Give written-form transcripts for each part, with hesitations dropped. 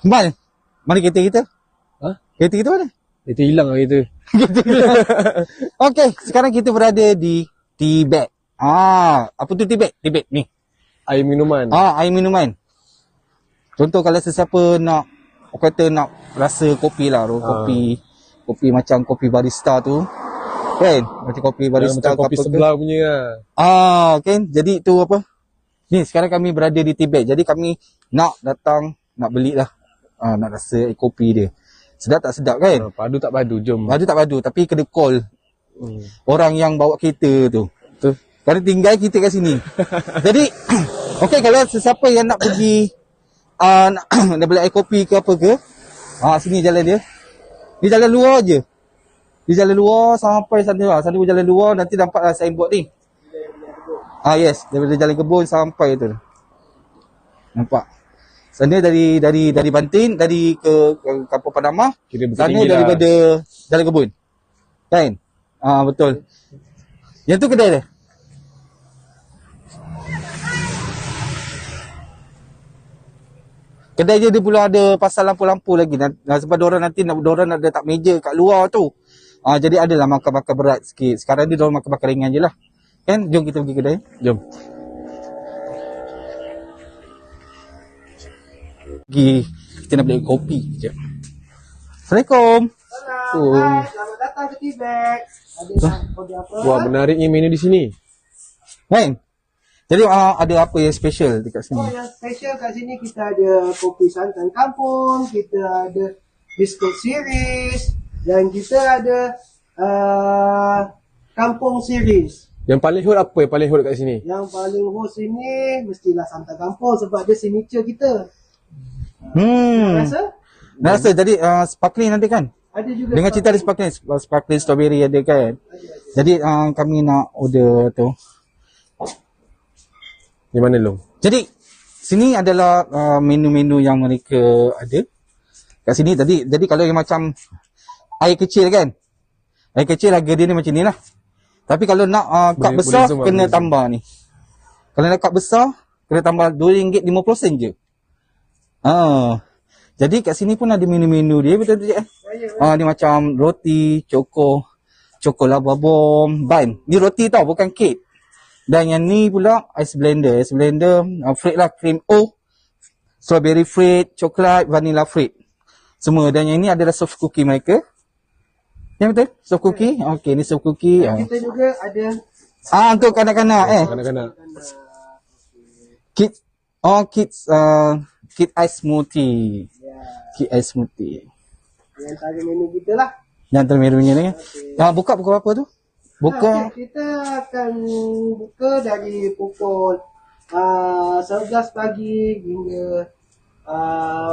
Mal, mana kereta kita? Ha? Kereta kita mana? Itu hilang lah kita. Okey, sekarang kita berada di tea bag. Apa tu tea bag? Tea bag ni. Air minuman. Air minuman. Contoh kalau sesiapa nak, orang kata nak rasa kopi lah, kopi macam kopi barista tu. Kan? Macam kopi barista macam kopi sebelah punya lah. Kan? Jadi tu apa? Ni sekarang kami berada di tea bag. Jadi kami nak datang, nak beli lah. Nak rasa kopi dia. Sedap tak sedap kan? Padu tak padu, jom. Padu tak padu, tapi kena call orang yang bawa kereta tu. Kerana tinggal kita kat sini. Jadi, okey, kalau sesiapa yang nak pergi nak beli air kopi ke apa ke, sini jalan dia. Ni jalan luar je. Di jalan luar sampai sana pun jalan luar, nanti nampaklah signboard ni. Yes, daripada jalan kebun sampai tu. Nampak? Sana dari Bantin, dari ke Kampung Panama, sana daripada jalan kebun. Kan? Betul. Yang tu kedai dia. Kedai dia pula ada pasal lampu-lampu lagi. Sebab diorang nanti diorang nak letak meja kat luar tu. Jadi adalah makan-makan berat sikit. Sekarang ni diorang makan-makan ringan je lah. Kan? Jom kita pergi kedai. Jom. Kita nak beli kopi je. Assalamualaikum. Hai, selamat datang ke tea bag. Ada kopi apa? Wah, menariknya menu di sini. Kan? Jadi ada apa yang special dekat sini? Yang special kat sini kita ada kopi santan kampung, kita ada biskut series, dan kita ada kampung series. Yang paling hot apa yang paling hot kat sini? Yang paling hot sini mestilah santan kampung sebab dia signature kita. Rasa jadi sparkling nanti kan? Ada juga. Dengan cerita ada sparkling strawberry ada kan? Jadi kami nak order tu. Di mana Long? Jadi sini adalah menu-menu yang mereka ada kat sini. Jadi kalau yang macam air kecil kan? Air kecil harga dia ni macam ni lah. Tapi kalau nak cup besar kena tambah ni. Kalau nak cup besar kena tambah RM2.50 je. Jadi kat sini pun ada menu-menu dia, betul tak? Ni macam roti, choco lava bomb, bun. Ni roti tau, bukan kek. Dan yang ni pula ice blender. Ice blender, fruit lah, cream O, strawberry fruit, coklat, vanilla fruit. Semua. Dan yang ni adalah soft cookie mereka. Yang betul? Soft cookie? Okey, ni soft cookie. Kita juga ada untuk kanak-kanak Kanak-kanak. Kids Kid ice smoothie. Kid ice smoothie. yang antara menu kita lah. Yang antara menunya ni. Buka pukul apa tu? Buka. Kita akan buka dari pukul 11 pagi hingga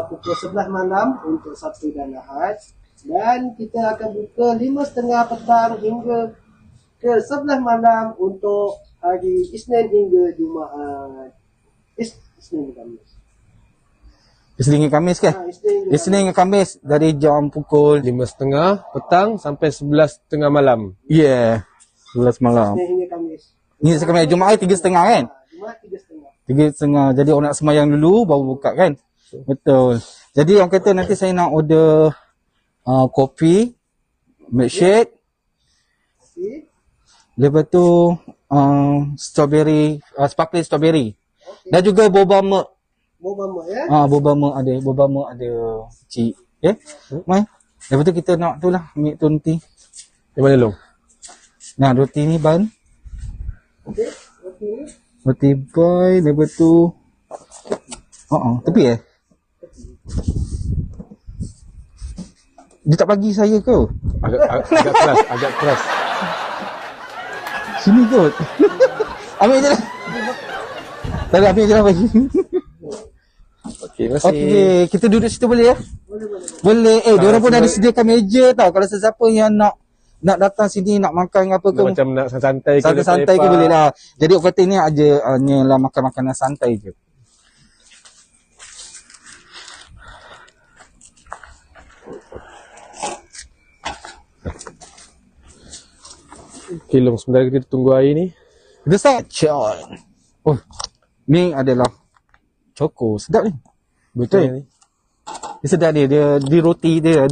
pukul 11 malam untuk Sabtu dan Ahad. Dan kita akan buka 5.30 petang hingga ke 11 malam untuk hari Isnin hingga Jumaat. Isnin dan Khamis. Isnin hingga Khamis kan? Isnin hingga Khamis dari jam pukul 5.30 petang sampai 11.30 malam. 11 malam. Isnin hingga Khamis. Ni sekarang Jumaat 3.30 kan? Jumaat 3.30. 3.30. Jadi orang nak sembahyang dulu baru buka kan? Betul. Jadi orang kata nanti saya nak order kopi, milkshake. Lepas tu strawberry, sparkling strawberry. Dan juga boba milk. Boba milk ya? Boba milk ada cik. Mai. Lepas tu kita nak tu lah, milk tu nanti. Di mana Long? Nah, roti ni bun. Okey, roti ni. Roti boy, lepas tu tepi dia tak bagi saya ke? Agak keras. Sini kot. Ambil je lah. Tadi ambil je lah bagi. Okey, terima kasih. Okey, kita duduk situ boleh ya? Boleh. Diorang pun ada sediakan meja tau. Kalau sesiapa yang nak datang sini nak makan apa ke. Macam nak santai ke boleh lah. Jadi orang kata ni hanyalah makan makanan santai je. Okay Long, sebentar kita tunggu air ni. Kita start. Ni adalah Choco. Sedap ni. Betul ni. Dia sedap dia. Di roti dia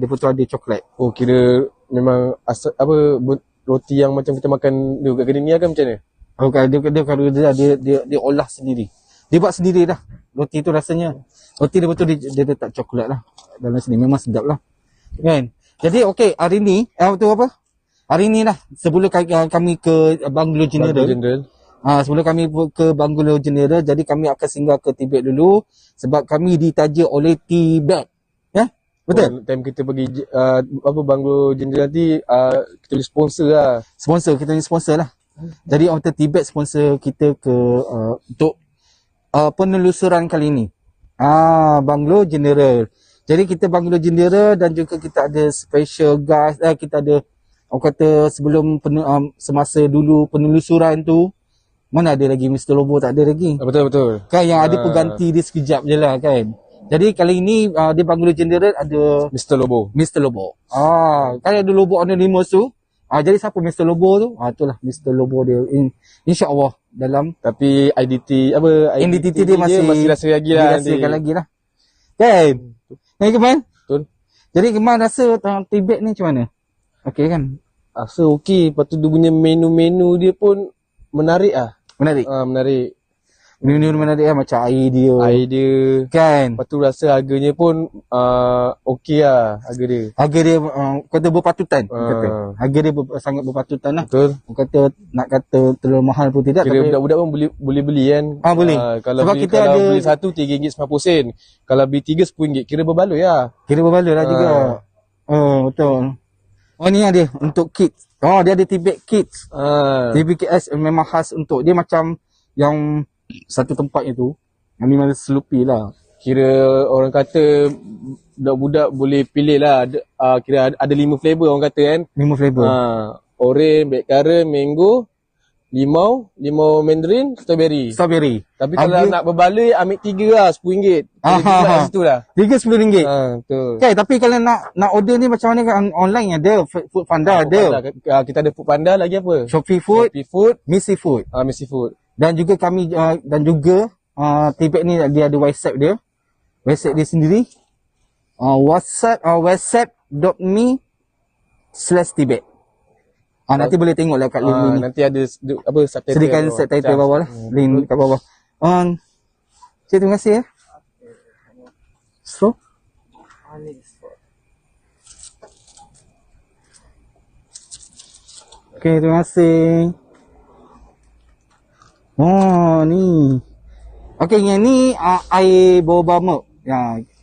pun tu ada coklat. Oh, kira memang roti yang macam kita makan dulu kat kedai ni kan macam mana? Oh, dia olah sendiri. Dia buat sendiri dah. Roti tu rasanya. Roti dia betul dia letak coklat lah dalam sini. Memang sedap lah. Kan? Jadi okey, hari ni betul apa? Hari ni lah sebelum kami ke Bungalow General. Sebelum kami ke Bungalow General, jadi kami akan singgah ke Tibet dulu sebab kami ditaja oleh Tibet. Ya? Betul? Time kita pergi Bungalow General nanti kita boleh sponsor lah. Kita ni sponsor lah. Jadi orang Tibet sponsor kita ke untuk penelusuran kali ni. Bungalow General. Jadi kita Bungalow General dan juga kita ada special guys. Kita ada orang kata sebelum semasa dulu penelusuran tu, mana ada lagi Mr. Lobo, tak ada lagi. Betul. Kan yang ada pengganti dia sekejap je lah kan. Jadi kali ni di Bungalow General ada Mr. Lobo. Kan ada Lobo Anonymous tu. Jadi siapa Mr. Lobo tu? Itulah Mr. Lobo dia. InsyaAllah dalam. Tapi identiti dia masih rasa lagi lah. Dirahsiakan lagi lah. Kan? Kemal? Betul. Jadi Kemal rasa Tibet ni macam mana? Okey kan? Rasa okey. Lepas tu dia punya menu-menu dia pun menarik lah. Menarik? Menarik. Menu menarik lah macam air dia. Kan? Lepas tu rasa harganya pun okey lah harga dia. Harga dia kata berpatutan. Harga dia sangat berpatutan lah. Betul. Kata nak kata terlalu mahal pun tidak. Kira budak-budak pun boleh beli kan. Boleh. Kalau sebab beli, kita kalau ada beli satu RM3.90. Kalau beli 3 RM10. Kira berbaloi lah. Kira berbaloi lah juga. Betul. Ni ada untuk kids. Dia ada Tibet Kids. Tibet Kids memang khas untuk dia macam yang satu tempat itu. Yang ni macam Sloopy lah. Kira orang kata budak-budak boleh pilih lah. Kira ada 5 flavor orang kata kan. 5 flavor. Orange, blackcurrant, mango, limau mandarin, strawberry. Tapi kalau nak berbaloi ambil 3 lah, RM10. Kat situ lah. 3 RM10. Betul. Okay, tapi kalau nak order ni macam mana kan? Online ada, Food Panda ada. Kita ada Food Panda, lagi apa? Shopee Food, Missy Food. Missy Food. Dan juga kami Tibet ni dia ada WhatsApp dia. WhatsApp dia sendiri. whatsapp.me/Tibet. Nanti boleh tengok lah kat link ni. Nanti ada subtitle. Sediakan subtitle bawah lah. Link kat bawah. Cik, terima kasih ya. So. Okay, terima kasih. Ni. Okay, yang ni air boba milk.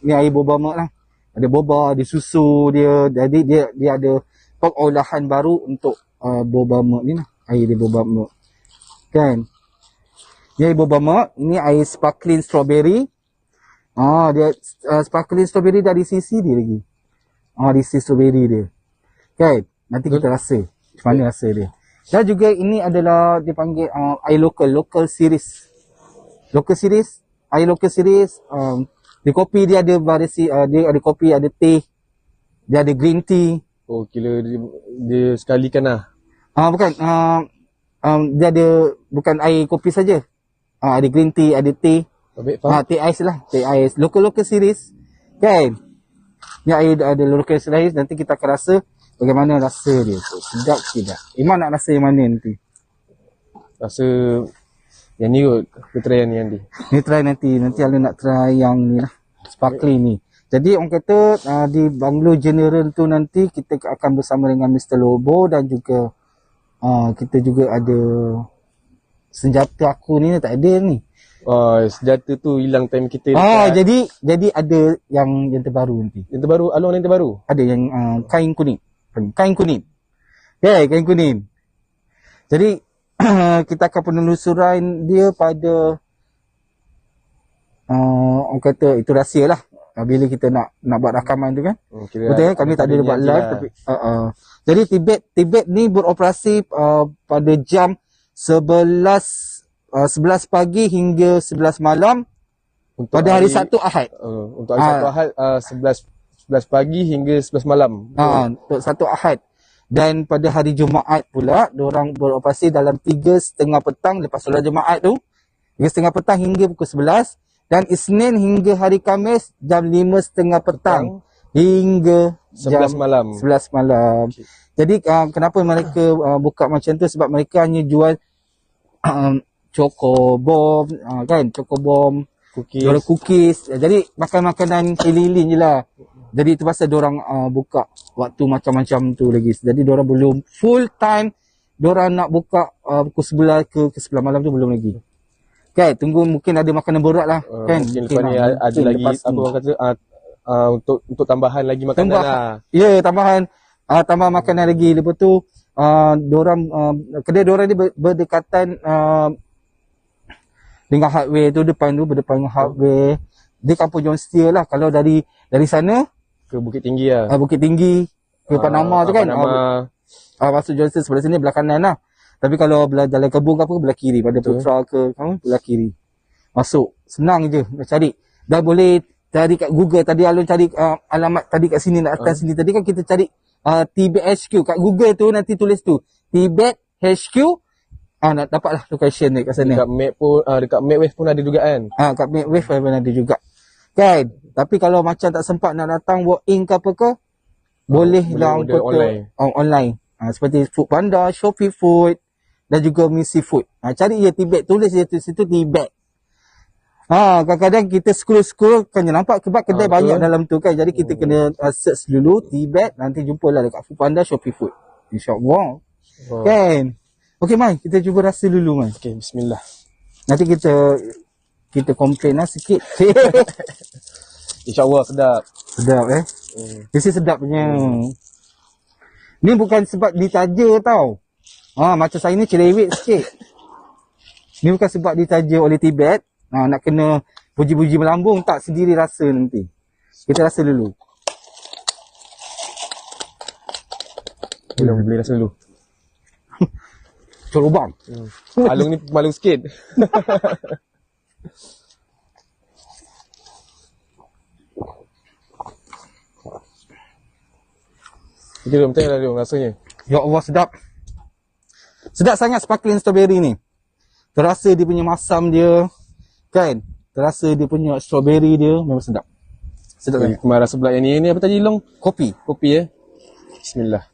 Ni air boba milk lah. Ada boba, ada susu dia. Jadi dia ada pengolahan baru untuk boba milk ni lah. Air dia boba milk. Kan? Ni air boba milk. Ini air sparkling strawberry. Dia sparkling strawberry dari sisi dia lagi. Di sisi strawberry dia. Kan? Nanti kita rasa. Macam mana rasa dia. Dan juga ini adalah dipanggil air local series. Air local series. Di kopi dia ada variasi, dia ada kopi, ada teh. Dia ada green tea. Oh, kira dia sekalikan lah. Bukan. Dia ada bukan air kopi saja. Ada green tea, ada teh. Teh ais lah. Teh ais. Local series. Kan? Ni air ada local series. Nanti kita akan rasa bagaimana rasa dia tu. Sedap tidak. Iman nak rasa yang mana nanti? Rasa yang ni kot. Kita try yang ni nanti. Ni try nanti. Nanti Alu nak try yang ni lah. Sparkling ni. Jadi orang kata di Bungalow General tu nanti kita akan bersama dengan Mr. Lobo dan juga kita juga ada senjata aku ni tak ada ni. Senjata tu hilang time kita. Jadi ada yang terbaru nanti. Yang terbaru, Along yang terbaru. Ada yang kain kuning. Kain kuning. Okay, kain kuning. Jadi kita akan penelusuran dia pada orang kata itu rahsia lah. Bila kita nak buat rakaman tu kan. Betul kan? Kami tak ada buat live tapi jadi Tibet ni beroperasi pada jam 11 pagi hingga 11 malam untuk pada hari Sabtu Ahad. Untuk hari Sabtu Ahad 11 pagi hingga 11 malam. Untuk Sabtu Ahad. Dan pada hari Jumaat pula diorang beroperasi dalam 3:30 petang lepas solat Jumaat tu. 3:30 petang hingga pukul 11. Dan Isnin hingga hari Khamis jam 5.30 petang hingga 11 malam. 11 malam. Okay. Jadi kenapa mereka buka macam tu? Sebab mereka hanya jual Choco Bomb, kan? Choco Bomb, jual cookies. Jadi makan makanan keliling je lah. Jadi itu pasal diorang buka waktu macam-macam tu lagi. Jadi diorang belum full time. Diorang nak buka pukul 11 ke 11 malam tu belum lagi. Kan, tunggu mungkin ada makanan berat lah. Kan, mungkin lepas ni ada lagi apa orang kata untuk tambahan lagi makanan lah. Ya, tambahan makanan lagi. Lepas tu diorang kedai diorang ni berdekatan dengan hardware tu, depan dengan hardware. Dia kampung John Steele lah. Kalau dari sana ke Bukit Tinggi lah. Bukit Tinggi ke Panama tu kan. Masuk John Steele sebelah sini belah kanan lah. Tapi kalau belah jalan kebun ke apa, belah kiri. Pada Putra ke belah kiri. Masuk. Senang je nak cari. Dah boleh cari kat Google. Tadi Alun cari alamat tadi kat sini, nak atas sini. Tadi kan kita cari Tibet HQ. Kat Google tu nanti tulis tu Tibet HQ. Nak dapat lah location ni kat sana. Dekat map pun, dekat Mapwave pun ada juga kan? Kat Mapwave pun ada juga. Kan? Tapi kalau macam tak sempat nak datang walk in ke apa ke, boleh lah online. Seperti Foodpanda, Shopee Food dan juga Misi Food. Cari je Tibet, tulis je situ Tibet. Kadang-kadang kita scroll kan nampak sebab kedai banyak dalam tu kan. Jadi kita kena search dulu Tibet, nanti jumpalah dekat Foodpanda, Shopee Food. InsyaAllah. Kan? Okey Mai, kita cuba rasa dulu Mai. Okey, bismillah. Nanti kita komplain lah sikit. InsyaAllah sedap. Sedap Mesti sedap punya. Ni bukan sebab ditaja tau. Macam saya ni cerewet sikit. Ni bukan sebab ditaja oleh Tibet. Nak kena puji-puji melambung, tak, sendiri rasa nanti. Kita rasa dulu. Boleh rasa dulu. Corobang. Alung ni malu sikit. Kita dah betul lah dia rasanya. Ya Allah, sedap. Sedap sangat sparkling strawberry ni. Terasa dia punya masam dia. Kan? Terasa dia punya strawberry dia. Memang sedap. Sedap sangat. Kemarin sebelah yang ni apa tadi Long? Kopi. Kopi Bismillah.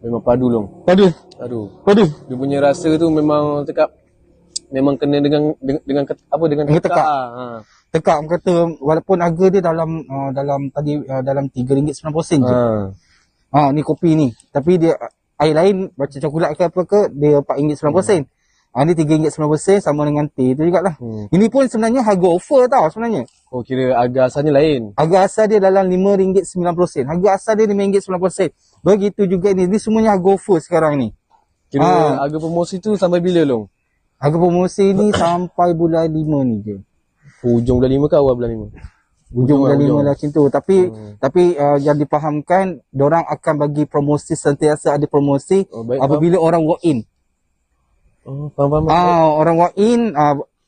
Memang padu Long. Padu. Dia punya rasa tu memang memang kena dengan tekak. Tekak kata walaupun harga dia dalam RM3.90 je. Ni kopi ni. Tapi dia air lain macam coklat ke apa ke dia RM4.90. Ni RM3.90 sama dengan teh tu jugalah. Ini pun sebenarnya harga offer tau sebenarnya. Kira harga asalnya lain. Harga asal dia dalam RM5.90. Harga asal dia RM5.90. Begitu juga ni. Ni semuanya harga offer sekarang ni. Kira harga promosi tu sampai bila Long? Harga promosi ni sampai bulan 5 ni je. Hujung bulan 5 ke awal bulan 5? Hujung bulan 5 lah macam tu. Tapi yang dipahamkan, diorang akan bagi promosi, sentiasa ada promosi apabila orang walk in. Faham. Orang walk in,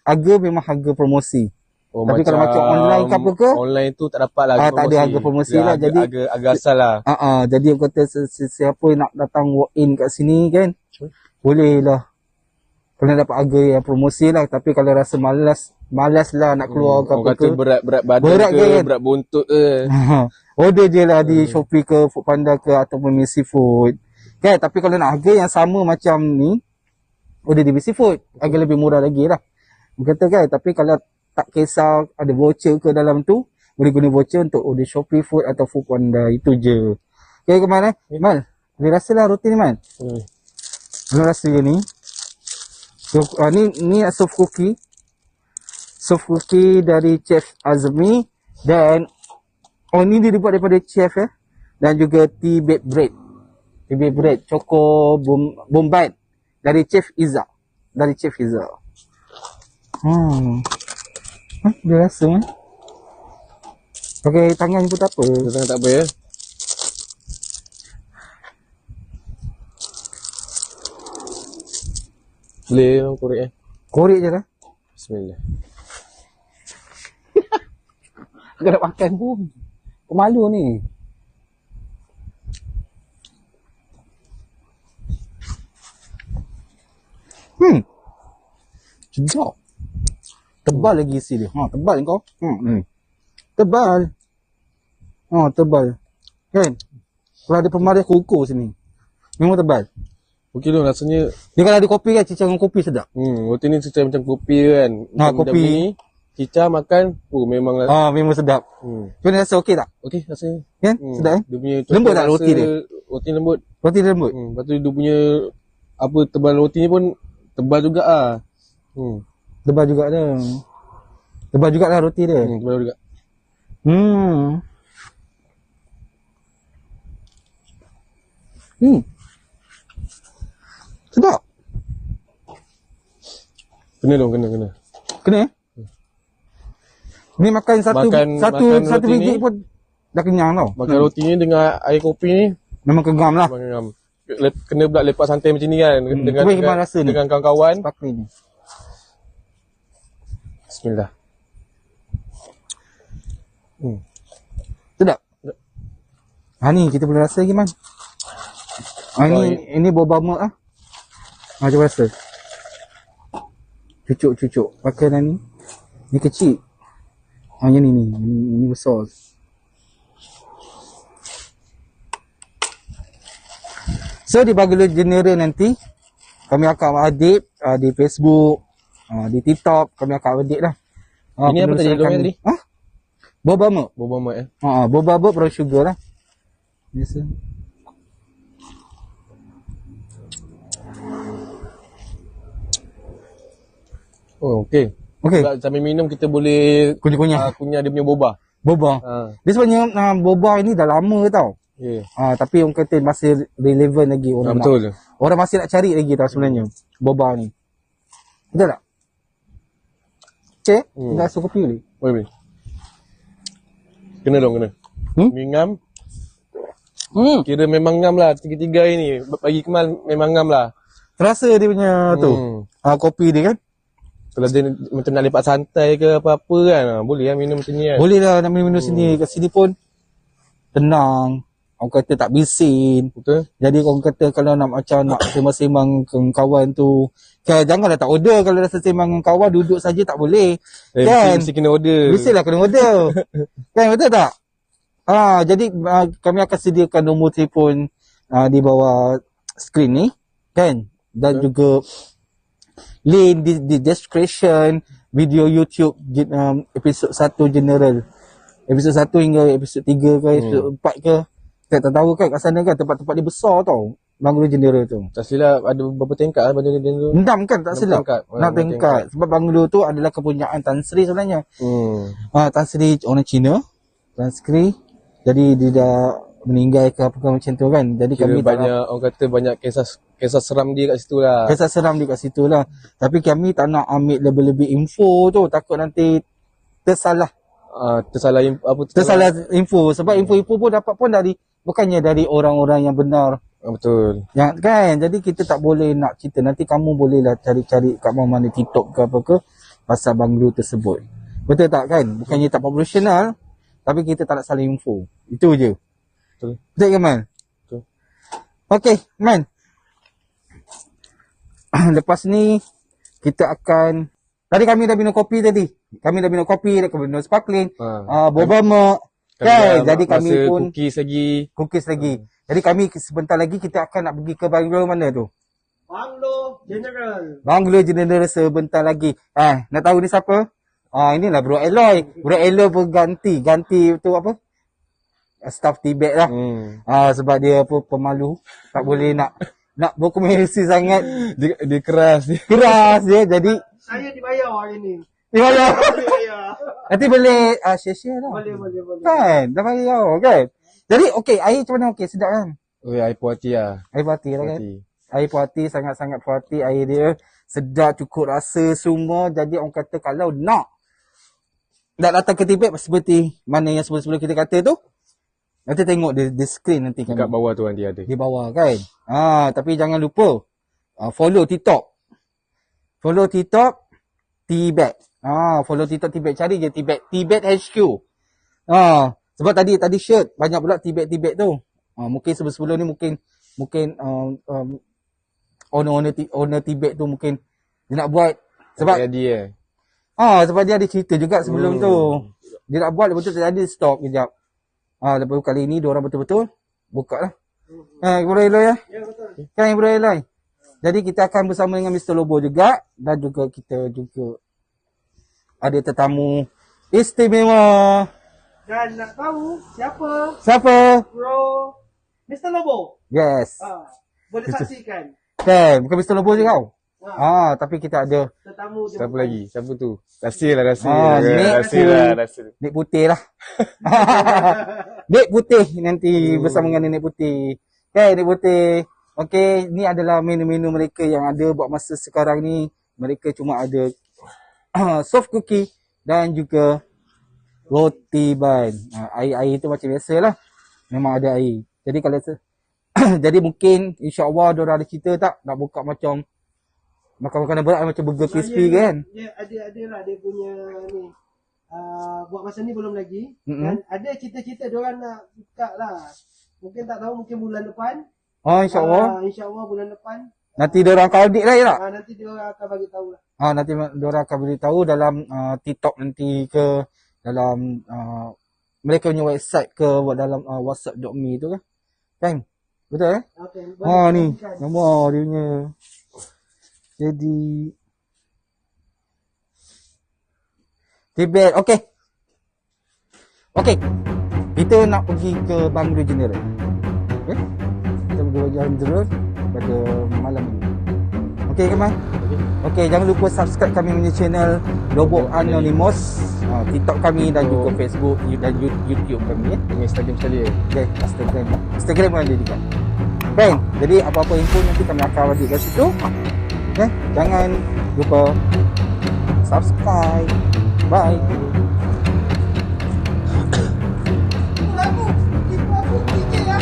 harga memang harga promosi. Tapi kalau macam online ke apa ke, online tu tak dapat lah promosi. Tak ada harga promosi lah. Jadi harga asal lah. Jadi aku kata siapa nak datang walk in kat sini kan, boleh lah. Kalau dapat harga yang promosi lah. Tapi kalau rasa malas lah nak keluar ke apa ke, berat badan ke, kan? Berat buntut ke, order je lah di Shopee ke, Foodpanda ke, ataupun Misi Food kan. Tapi kalau nak harga yang sama macam ni, order di Misi Food, harga lebih murah lagi lah kata kan. Tapi kalau tak kisah ada voucher ke dalam tu, boleh guna voucher untuk order Shopee Food atau Foodpanda. Itu je. Okay, ke mana? Mal, boleh rasa lah roti ni Mal. Boleh rasa je ni. So, ni soft cookie. Soft cookie dari Chef Azmi. Dan ni dia dibuat daripada chef dan juga Tibet bread. Tibet bread Choco Bombay dari Chef Iza. Dia rasa pakai tangan pun tak apa. Tangan tak apa Boleh korek Korek je lah. Bismillah. Aku nak makan pun pemalu ni. Sedap. Tebal lagi isi dia. Tebal kau. Tebal. Tebal. Kan? Kalau ada pemaris kuku sini. Memang tebal. Okey tu rasanya. Dia kalau ada kopi kan, cicah dengan kopi sedap. Roti ni cicah macam kopi kan. Kopi. Ni, cicah makan, memang memang sedap. Macam mana rasa okey tak? Okey rasanya. Kan? Sedap kan? Dia punya lembut tak roti dia? Roti lembut. Roti dia lembut? Lepas tu dia punya tebal roti ni pun tebal juga Tebal juga dia. Tebal juga lah roti dia. Tebal juga. Sedap. Kena dong, kena. Kena Ni makan satu biji pun dah kenyang tau. Makan roti ni dengan air kopi ni memang kegam lah. Kena pula lepak santai macam ni kan. Dengan kawan-kawan. Sparkling ni. Bismillah. Sedap. Ni kita boleh rasa lagi Man. Ini boba milk lah. Cuba rasa. Cucuk makanan ni. Ni kecil. Yang ni besar. So di Banglo General nanti kami akan update di Facebook, di TikTok kami akan update lah. Ini apa tadi domain tadi? Boba milk. Boba milk boba milk brown sugar lah. Biasa. Okey. Sambil minum kita boleh kunyah dia punya boba. Dia sebenarnya boba ini dah lama tau. Tapi orang kata masih relevan lagi orang betul. Orang masih nak cari lagi tau sebenarnya boba ni. Betul tak? Cik, dah rasa kopi boleh? Boleh. Kena dong, kena. Ngam. Kira memang ngam lah tiga-tiga ini. Bagi Kemal memang ngam lah. Terasa dia punya tu. Kopi dia kan. Kalau dia macam nak lepak santai ke apa-apa kan, boleh lah minum macam ni kan. Boleh lah nak minum sini. Kat sini pun tenang. Orang kata tak bising. Betul. Jadi orang kata kalau nak macam nak sembang-sembang dengan kawan tu, janganlah tak order. Kalau dah sembang dengan kawan, duduk saja tak boleh. Kan? Mesti kena order. Mestilah kena order. Kan, betul tak? Jadi kami akan sediakan nombor telefon di bawah skrin ni. Kan? Dan juga link di description video YouTube episod 1 general. Episod 1 hingga episod 3 ke episod 4 ke. Kita tak tahu kan kat sana kan tempat-tempat dia besar tau. Banglo General tu. Tak silap ada beberapa tingkat lah Banglo General. 6 kan tak silap. 6 tingkat. Sebab Banglo tu adalah kepunyaan Tan Sri sebenarnya. Tan Sri orang Cina. Tan Sri. Jadi dia dah meninggal ke apa macam tu kan. Jadi kira kami banyak orang kata banyak kisah seram dia kat situ lah. Kisah seram dia kat situ lah. Tapi kami tak nak ambil lebih-lebih info tu. Takut nanti tersalah. Tersalah info. Sebab info-info pun dapat pun bukannya dari orang-orang yang benar. Betul. Yang kan, jadi kita tak boleh nak cerita. Nanti kamu bolehlah cari-cari kat mana TikTok ke apa ke pasal Banglo tersebut. Betul tak kan? Bukannya tak profesional, tapi kita tak nak salah info. Itu je. Betul. Betul ke Man? Betul. Okey, Man. Lepas ni kita akan kami dah minum kopi tadi. Dah minum sparkling, boba milk. Kan, jadi kami pun cookies lagi. Jadi kami sebentar lagi kita akan nak pergi ke Banglo mana tu? Banglo General sebentar lagi. Nak tahu ni siapa? Inilah Bro Eloy. Bro Eloy pun ganti tu apa? Staff Tibet lah. Sebab dia apa pemalu, tak boleh nak berkomunikasi sangat. Dia keras dia. Jadi saya dibayar hari ni. Dibayar. Nanti boleh share lah. Boleh. Kan? Dah bayar kan? Jadi okey, air macam mana okey? Sedap kan? Air puas hati lah. Air puas hati lah kan? Air puas hati, sangat-sangat puas hati. Air dia sedap, cukup rasa semua. Jadi orang kata kalau nak datang ke Tibet seperti mana yang sebelum-sebelum kita kata tu, nanti tengok di screen nanti kan. Kat bawah tu nanti ada. Di bawah kan? Tapi jangan lupa follow TikTok. Tibet. Follow TikTok Tibet. Cari je Tibet HQ. Sebab tadi shirt banyak pula Tibet tu. Mungkin sebelum ni mungkin owner Tibet tu mungkin Dia nak buat sebab Jadi sebab dia ada cerita juga sebelum tu. Dia nak buat lepas tu tak ada stok kejap. Lepas kali ni diorang betul-betul buka lah. Ibu Eloy ya. Ya, betul. Kan Ibu Eloy. Jadi kita akan bersama dengan Mr. Lobo juga dan juga kita juga ada tetamu istimewa. Dan nak tahu Siapa? Bro Mr. Lobo. Yes. Boleh saksikan. Kan, bukan Mr. Lobo je kau. Tapi kita ada Tetamu je. siapa lagi? Siapa tu? Rahsia lah. Nek putih lah. Nek putih nanti bersama dengan Nek putih. Okay, Nek putih. Okay, ni adalah menu-menu mereka yang ada buat masa sekarang ni. Mereka cuma ada soft cookie dan juga roti bun. Air tu macam biasa lah. Memang ada air. Jadi kalau jadi mungkin insya-Allah diorang ada cerita tak nak buka macam makan makanan berat macam burger crispy kan? Ya, ada lah dia punya ni. Buat masa ni belum lagi. Dan ada cita-cita diorang nak buka lah. Mungkin tak tahu, mungkin bulan depan. InsyaAllah. InsyaAllah bulan depan. Nanti diorang akan audit lah ya tak? Nanti diorang akan bagi tahu lah. Nanti diorang akan beritahu dalam TikTok nanti ke dalam mereka punya website ke dalam whatsapp.me tu kan? Kan? Betul eh? Okay, ni nombor dia punya. Jadi Tibet, okey. Kita nak pergi ke Bangla General. Okey. Kita pergi ke Bangla General pada malam ini. Okey, Kamal? Okey, jangan lupa subscribe kami punya channel Lobo Anonymous, TikTok kami dan juga Facebook dan YouTube kami ya. Instagram sekali Okey, Instagram pun ada juga. Okay, jadi apa-apa info nanti kami akan bagi kat situ. Okay, jangan lupa subscribe. Bye. Aku, fikir lah.